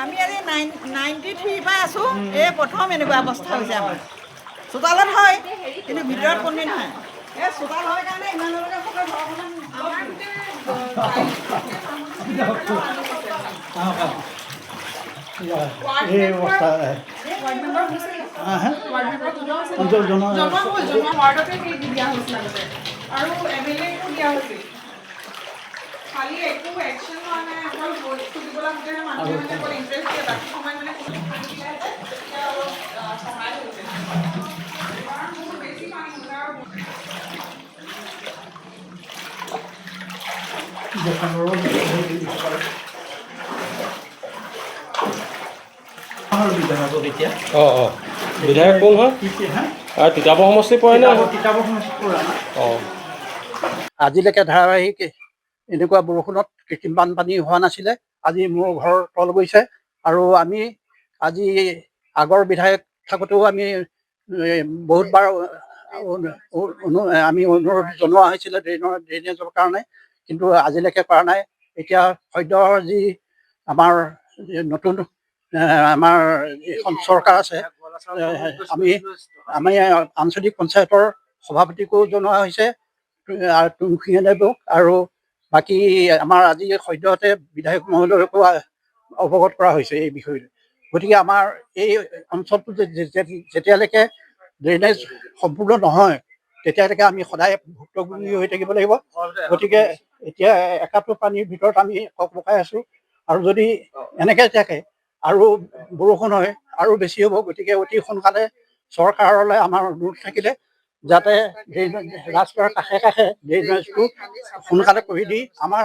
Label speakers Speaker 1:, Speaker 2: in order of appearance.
Speaker 1: আমি আজি 93 পৰা আছোঁ। এই প্ৰথম এনেকুৱা অৱস্থা হৈছে আমাৰ চোতালত হয়, কিন্তু ভিতৰত কোনো নহয়। এই চোতাল হয় কাৰণে ইমানলৈকে খালি একো একশ্যন লোৱা নাই। অকল সুধিবলৈ গোটেই মানুহে মানে অকল ইণ্টাৰেষ্ট দিয়ে, বাকী সময় মানে সহায় হৈছে। বহুত বেছি পানী হৈছে
Speaker 2: বিধায়ক কোন হয়? তিতাবৰ সমষ্টি পৰে নে?
Speaker 3: আজিলৈকে ধাৰাবাহিক এনেকুৱা বৰষুণত কৃত্ৰিম বানপানী হোৱা নাছিলে। আজি মোৰ ঘৰ তল গৈছে আৰু আমি আজি আগৰ বিধায়ক থাকোঁতেও আমি বহুতবাৰ আমি অনুৰোধ জনোৱা হৈছিলে ড্ৰেইনেজৰ কাৰণে, কিন্তু আজিলৈকে কৰা নাই। এতিয়া সদ্য যি আমাৰ নতুন আমাৰ এখন চৰকাৰ আছে, আমি আঞ্চলিক পঞ্চায়তৰ সভাপতিকো জনোৱা হৈছে আৰু তুংসিঙেদেৱক, আৰু বাকী আমাৰ আজি সদ্যহতে বিধায়ক মহোদয়কো অৱগত কৰা হৈছে এই বিষয়টো। গতিকে আমাৰ এই অঞ্চলটো যেতিয়ালৈকে ড্ৰেইনেজ সম্পূৰ্ণ নহয় তেতিয়ালৈকে আমি সদায় ভুক্তভোগী হৈ থাকিব লাগিব। গতিকে এতিয়া একাপটো পানীৰ ভিতৰত আমি ককবকাই আছোঁ, আৰু যদি এনেকৈ থাকে আৰু বৰষুণ হয় আৰু বেছি হ'ব। গতিকে অতি সোনকালে চৰকাৰলৈ আমাৰ অনুৰোধ থাকিলে যাতে ৰাস্তাৰ কাষে কাষে ড্ৰেইনেজটো সোনকালে কৰি দি আমাৰ